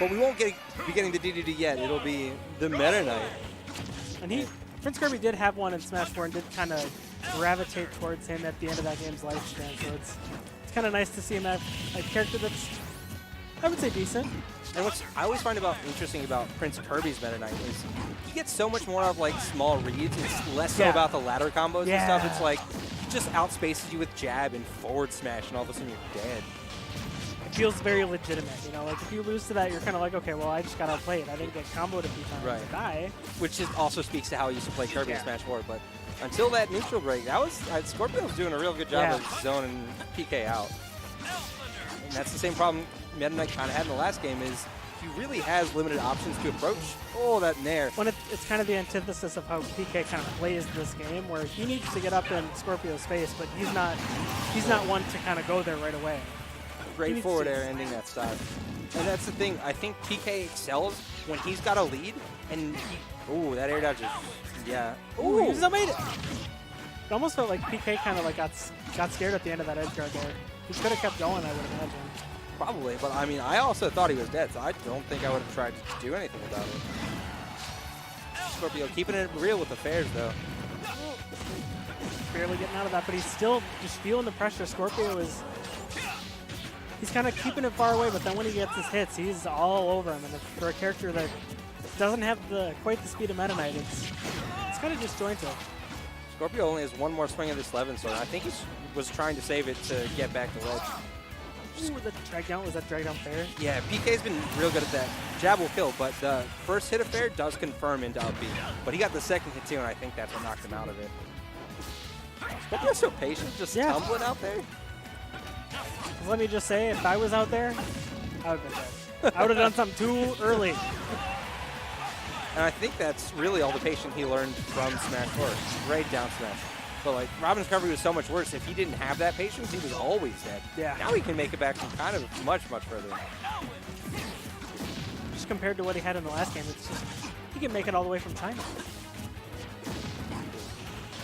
But we won't be getting the Dedede yet. It'll be the Meta Knight. And PrinceKirby did have one in Smash 4 and did kind of gravitate towards him at the end of that game's lifespan. So it's kind of nice to see him have a character that's, I would say, decent. And what I always find interesting about PrinceKirby's Meta Knight is he gets so much more of like small reads. It's less so about the ladder combos and stuff. It's like he just outspaces you with jab and forward smash, and all of a sudden you're dead. It feels very legitimate, you know. Like if you lose to that, you're kind of like, okay, well, I just got outplayed. I didn't get comboed a few times. Right. Die. Which just also speaks to how he used to play Kirby in Smash 4. But until that neutral break, that was Skorpio was doing a real good job of zoning PK out. And that's the same problem Meta Knight kind of had in the last game is he really has limited options to approach. Oh, that nair. When it's kind of the antithesis of how PK kind of plays this game, where he needs to get up in Skorpio's face, but he's not one to kind of go there right away. Great forward air ending that stock. And that's the thing. I think PK excels when he's got a lead, and ooh, that air dodge is, Ooh, he still made it. It almost felt like PK kind of like got scared at the end of that edge guard there. He could have kept going, I would imagine. Probably, but I mean, I also thought he was dead, so I don't think I would have tried to do anything about it. Skorpio keeping it real with the fairs, though. Barely getting out of that, but he's still just feeling the pressure. Skorpio is... He's kind of keeping it far away, but then when he gets his hits, he's all over him. And for a character that doesn't have quite the speed of Meta Knight, it's kind of disjointed. Skorpio only has one more swing of this Levin sword. I think he was trying to save it to get back to ledge. Ooh, the drag down, was that drag down fair? Yeah, PK's been real good at that. Jab will kill, but the first hit of fair does confirm into up B. But he got the second hit too, and I think that's what knocked him out of it. Skorpio's so patient, just tumbling out there. Let me just say, if I was out there, I would have been dead. I would have done something too early. And I think that's really all the patience he learned from Smash 4. Great down smash. But like Robin's recovery was so much worse. If he didn't have that patience, he was always dead. Yeah. Now he can make it back from kind of much further. Just compared to what he had in the last game, it's just he can make it all the way from China.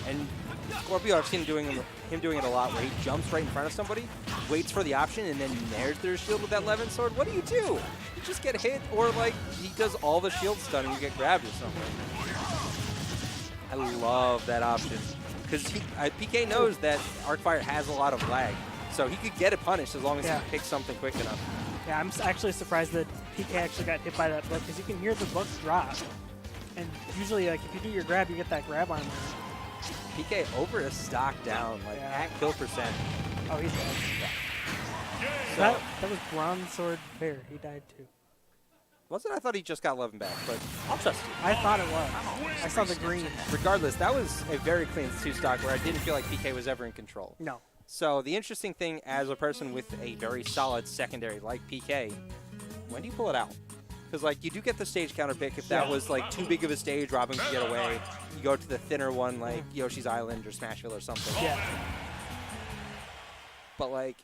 And Skorpio, I've seen him doing it a lot, where he jumps right in front of somebody, waits for the option, and then nairs their shield with that Levin sword. What do? You just get hit, or like he does all the shield stun and you get grabbed or something. I love that option. Because PK knows that Arcfire has a lot of lag, so he could get it punished as long as he picks something quick enough. Yeah, I'm actually surprised that PK actually got hit by that book, because you can hear the book drop. And usually, like, if you do your grab, you get that grab armor. PK over a stock down, like at kill percent. Oh, he's dead. Yeah. So that was Bronze Sword Bear. He died too. Was it? I thought he just got Levin back, but I'll trust you. I thought it was. I saw the green. Regardless, that was a very clean 2-stock where I didn't feel like PK was ever in control. No. So the interesting thing as a person with a very solid secondary like PK, when do you pull it out? Because like you do get the stage counter pick if that was like too big of a stage, Robin could get away. You go to the thinner one like Yoshi's Island or Smashville or something. Yeah. But like,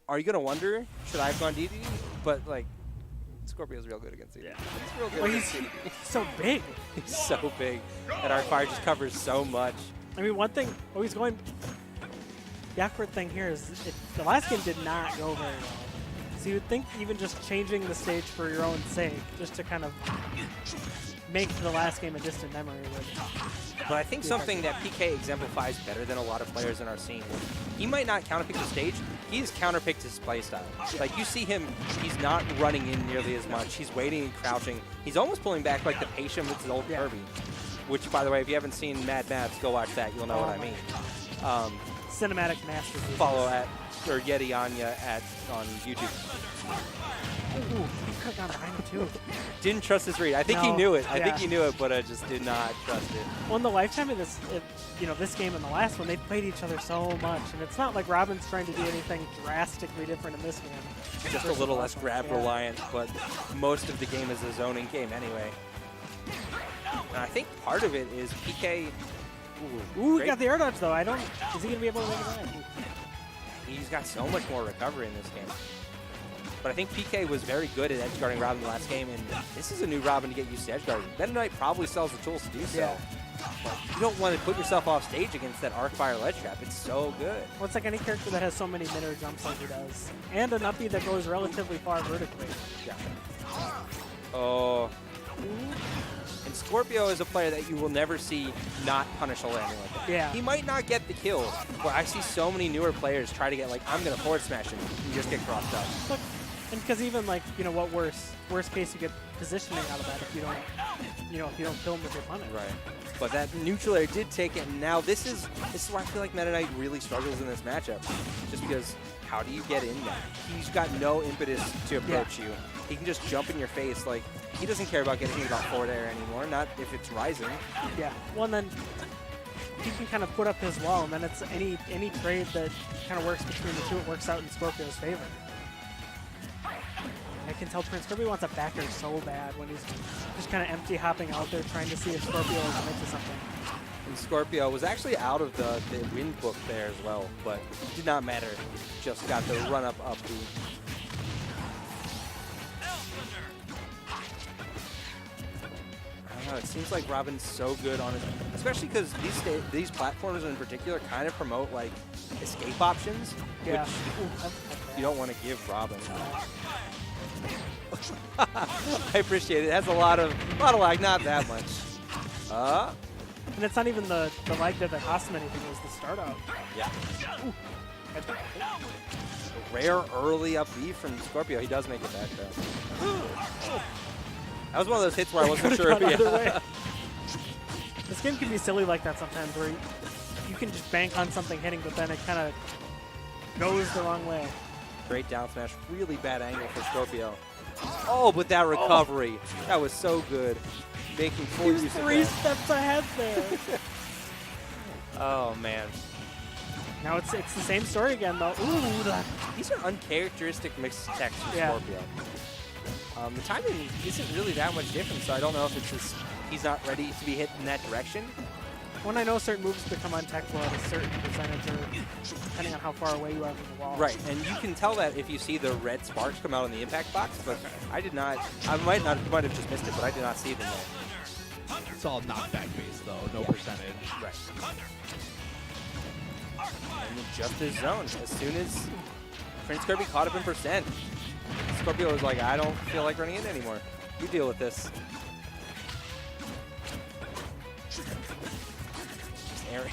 are you gonna wonder, should I have gone Dedede? But like, Skorpio's real good against Dedede. Yeah. It's real good against Dedede. He's so big. He's so big. And Arcfire just covers so much. I mean, one thing, he's going, the awkward thing here is the last game did not go very well. So you would think even just changing the stage for your own sake, just to kind of make the last game a distant memory would. But I think something that PK exemplifies better than a lot of players in our scene, he might not counterpick the stage, he's counterpicked his playstyle. Like you see him, he's not running in nearly as much, he's waiting and crouching. He's almost pulling back like the patient with his old Kirby. Which, by the way, if you haven't seen Mad Maps, go watch that, you'll know what I mean. Cinematic masterpiece. Follow at, or Yeti Anya on YouTube. Ooh, he could have gone behind him too. Didn't trust his read. I think he knew it. I think he knew it, but I just did not trust it. Well, in the lifetime of this, this game and the last one, they played each other so much, and it's not like Robin's trying to do anything drastically different in this game. Just a little less grab reliant, but most of the game is a zoning game anyway. And I think part of it is PK. Ooh, he got the air dodge though. Is he gonna be able to make it back? He's got so much more recovery in this game. But I think PK was very good at edgeguarding Robin the last game, and this is a new Robin to get used to edgeguarding. Meta Knight probably sells the tools to do so. But you don't want to put yourself off stage against that Arcfire ledge trap. It's so good. Well, it's like any character that has so many mid-air jumps like he does. And an uppie that goes relatively far vertically. Yeah. Skorpio is a player that you will never see not punish a landing like that. Yeah. He might not get the kill, but I see so many newer players try to get like, I'm going to forward smash him and just get crossed up. Look, and because even like, what worst case you get positioning out of that if you don't, if you don't kill him with your punish. Right. But that neutral air did take it, and now this is where I feel like Meta Knight really struggles in this matchup. Just because, how do you get in that? He's got no impetus to approach you. He can just jump in your face. Like, he doesn't care about getting hit about forward air anymore, not if it's rising. Yeah. Well, and then he can kind of put up his wall, and then it's any trade that kind of works between the two, it works out in Skorpio's favor. I can tell PrinceKirby wants a backer so bad when he's just kind of empty hopping out there trying to see if Skorpio is into something. And Skorpio was actually out of the win book there as well, but it did not matter. Just got the run up B. I don't know, it seems like Robin's so good on it, especially because these platforms in particular kind of promote like escape options, Yeah. which you don't want to give Robin. I appreciate it. It has a lot of lag, not that much. And it's not even the lag that cost him anything, it was the start out. Yeah. Rare early up B from Skorpio. He does make it back though. That was one of those hits where I wasn't sure if either way. This game can be silly like that sometimes, where you can just bank on something hitting, but then it kind of goes the wrong way. Great down smash. Really bad angle for Skorpio. Oh, but that recovery. That was so good. Making full use of that. 3 steps ahead there. Oh, man. Now it's the same story again, though. Ooh, These are uncharacteristic mixed attacks for Yeah. Skorpio. The timing isn't really that much different, so I don't know if it's just he's not ready to be hit in that direction. when I know certain moves become untechable at a certain percentage, or depending on how far away you are from the wall. Right, and you can tell that if you see the red sparks come out in the impact box, but I did not. I might have just missed it, but I did not see them there. It's all knockback based though, no percentage. Right. And just his zone. As soon as PrinceKirby caught up in percent, Skorpio was like, I don't feel like running in anymore. You deal with this. Aaron,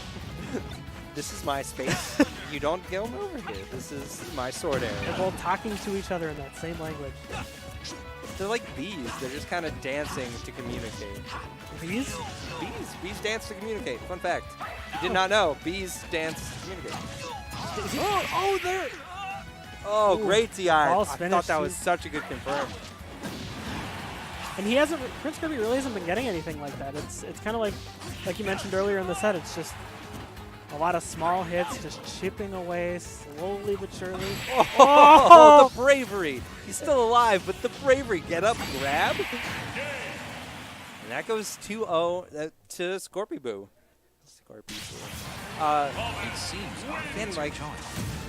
this is my space. You don't go over here. This is my sword area. They're both talking to each other in that same language. They're like bees. They're just kind of dancing to communicate. Bees? Bees. Bees dance to communicate. Fun fact. You did not know. Bees dance to communicate. Oh, there. Oh, Ooh, great DI. I false thought finish. that was such a good confirm. And he hasn't. PrinceKirby really hasn't been getting anything like that. It's kind of like you mentioned earlier in the set. It's just a lot of small hits, just chipping away slowly but surely. Oh, the bravery. He's still alive, but the bravery. Get up, grab. And that goes 2-0 to Skorpio. It seems Again, like,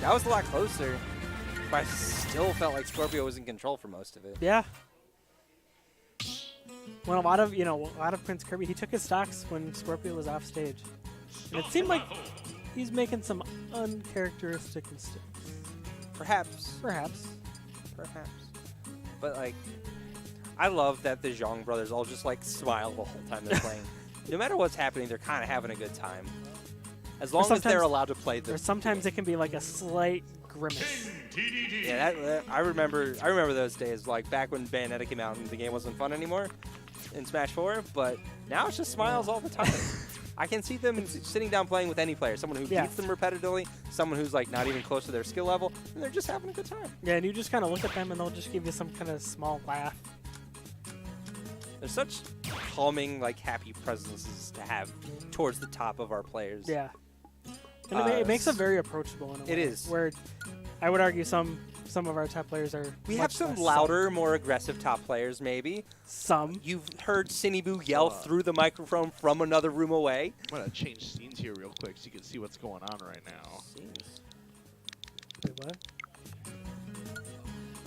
that was a lot closer, but I still felt like Skorpio was in control for most of it. Yeah. When a lot of PrinceKirby, he took his stocks when Skorpio was off stage, and it seemed like he's making some uncharacteristic mistakes. Perhaps. But, like, I love that the Zhang brothers all just, like, smile the whole time they're playing. No matter what's happening, they're kind of having a good time. As long as they're allowed to play the Or sometimes it can be like a slight grimace. Yeah, I remember those days, like back when Bayonetta came out and the game wasn't fun anymore in Smash 4, but now it's just smiles all the time. I can see them sitting down playing with any player, someone who beats them repetitively, someone who's like not even close to their skill level, and they're just having a good time. Yeah, and you just kind of look at them and they'll just give you some kind of small laugh. They're such calming, like happy presences to have towards the top of our players. Yeah. And it makes them very approachable in a way. It is. Where I would argue some of our top players are. We have much some less louder, more aggressive top players, maybe. Some. You've heard Sinibu yell through the microphone from another room away. I'm gonna change scenes here real quick so you can see what's going on right now. Wait, what?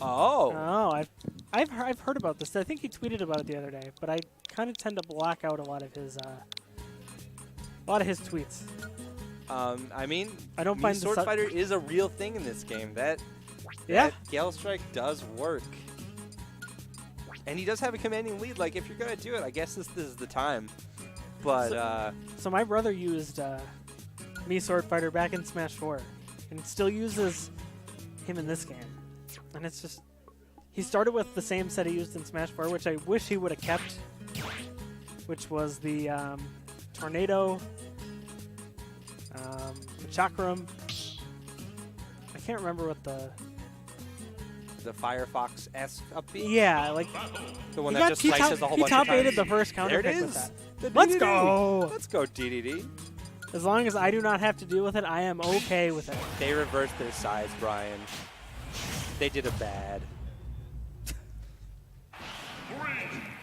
Oh. Oh, I've heard about this. I think he tweeted about it the other day, but I kind of tend to block out a lot of his tweets. I mean, I don't find Sword Fighter is a real thing in this game. That Gale Strike does work. And he does have a commanding lead. Like, if you're going to do it, I guess this is the time. But, So my brother used me Sword Fighter back in Smash 4, and still uses him in this game. And it's just, he started with the same set he used in Smash 4, which I wish he would have kept, which was the Tornado, the Chakram. I can't remember what the Firefox-esque upbeat. Yeah, like the one that just slices a whole bunch of He top 8'd times. the first There it Counterpick with is. that. Let's go! Let's go, Dedede. As long as I do not have to deal with it, I am okay with it. They reversed their sides, Brian. They did a bad.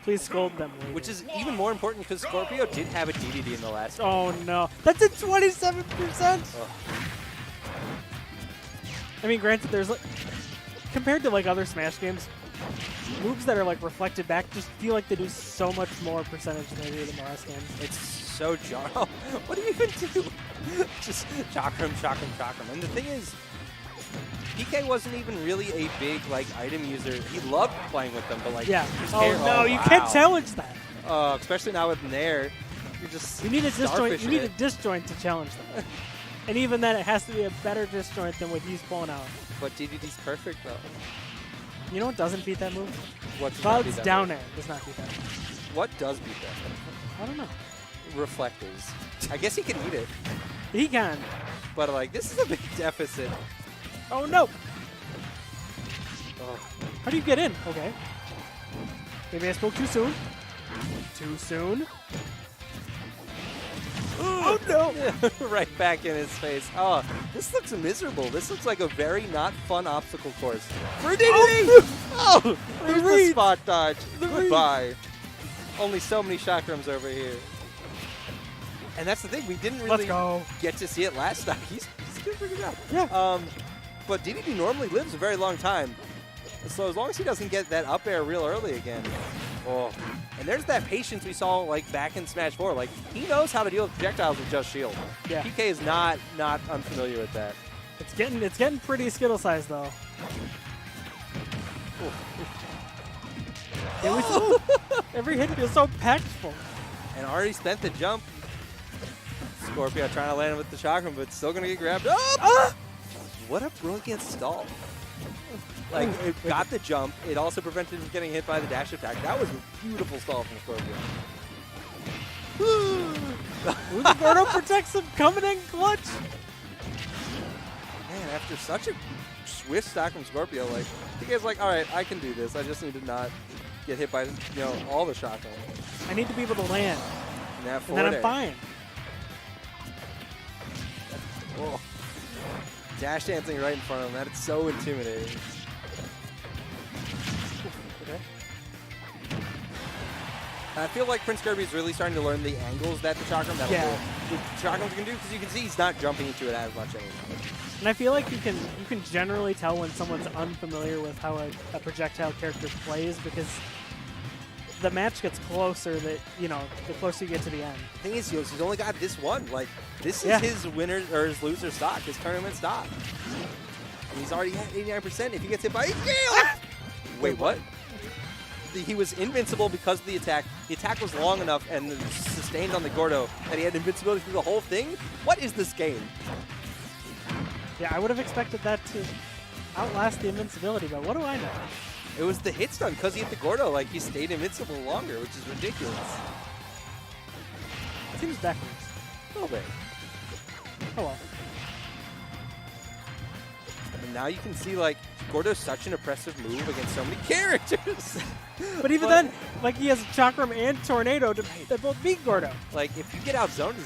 Please scold them. Later. Which is even more important because Skorpio did have a Dedede in the last game. Oh no, that's at 27%. Oh. I mean, granted, there's like, compared to like other Smash games, moves that are like reflected back just feel like they do so much more percentage than they do in the last games. It's so jarring. What do you even do? Just chakram, chakram, chakram. And the thing is, PK wasn't even really a big like item user. He loved playing with them, but like Yeah. his Oh hair- no, you wow. can't challenge that. Especially now with Nair. You're just You need a disjoint. You starfishing need a it. disjoint to challenge them. And even then, it has to be a better disjoint than what he's pulling out. But DDD's perfect though. You know what doesn't beat that move? What's Cloud's down air does not beat that. What does beat that? I don't know. Reflectors. I guess he can eat it, He can. but like this is a big deficit. Oh no! Oh. How do you get in? Okay. Maybe I spoke too soon. Too soon. Oh no! Right back in his face. Oh, this looks miserable. This looks like a very not fun obstacle course. For DDD! Oh, there's the spot dodge. Goodbye. Only so many chakrams over here. And that's the thing, we didn't really get to see it last time. He's doing pretty good. Yeah. But DDD normally lives a very long time. So as long as he doesn't get that up air real early again. Oh. And there's that patience we saw like back in Smash 4. Like he knows how to deal with projectiles with just shield. Yeah. PK is not unfamiliar with that. It's getting pretty Skittle sized though. Every hit feels so impactful. And already spent the jump. Skorpio trying to land him with the chakram, but still gonna get grabbed up. Ah! What a brilliant stall. Like, it got the jump. It also prevented him from getting hit by the dash attack. That was a beautiful stall from Skorpio. Ooh, the Gordo protects him, coming in clutch. Man, after such a swift stack from Skorpio, like, the guy's like, all right, I can do this. I just need to not get hit by, all the shotgun. I need to be able to land, And that and then I'm forward air. fine. Oh. Dash dancing right in front of him. That is so intimidating. Okay. I feel like PrinceKirby is really starting to learn the angles that the chakram the chakrams can do, because you can see he's not jumping into it as much anymore. And I feel like you can generally tell when someone's unfamiliar with how a projectile character plays, because the match gets closer the closer you get to the end. The thing is, he's only got this one. Like, this is his winner or his loser stock, his tournament stock. And he's already at 89%. If he gets hit by Wait, what? He was invincible because of the attack. The attack was long enough and sustained on the Gordo that he had invincibility through the whole thing? What is this game? Yeah, I would have expected that to outlast the invincibility, but what do I know? It was the hit stun because he hit the Gordo. Like, he stayed invincible longer, which is ridiculous. It seems backwards. A little bit. Oh well. And now you can see, like, Gordo's such an impressive move against so many characters. But even then, like, he has Chakram and Tornado that both beat Gordo. Like, if you get outzoned to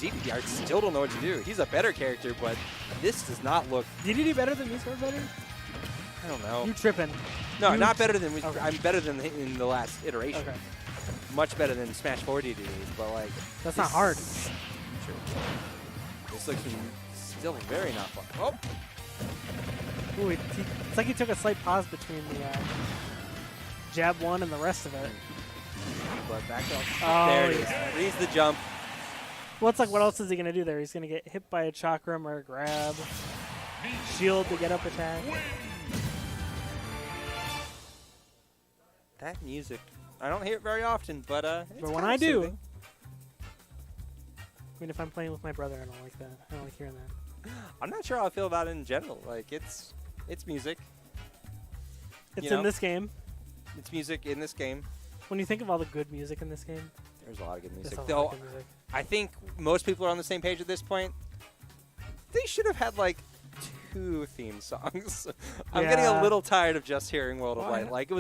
DDD, I still don't know what to do. He's a better character, but this does not look... DDD better than me, Sword Fighter? I don't know. You tripping. No, You not better than... Okay. I'm better than in the last iteration. Okay. Much better than Smash 4 DDD, but, like... That's not hard. True. This looks still very not fun. Oh! Ooh, it's like he took a slight pause between the jab one and the rest of it. But back up. Oh, there it is. yeah. Reads the jump. Well, it's like, what else is he going to do there? He's going to get hit by a Chakram or a grab. Shield to get up attack. That music. I don't hear it very often, but it's But when kinda I do, soothing. I mean, if I'm playing with my brother, I don't like that. I don't like hearing that. I'm not sure how I feel about it in general. Like, it's music. It's You know? in this game. It's music in this game. When you think of all the good music in this game, There's a lot of good music. there's a lot Though, of good music. I think most people are on the same page at this point. They should have had, like, 2 theme songs. I'm getting Yeah. a little tired of just hearing World of Why? Light. Like, it was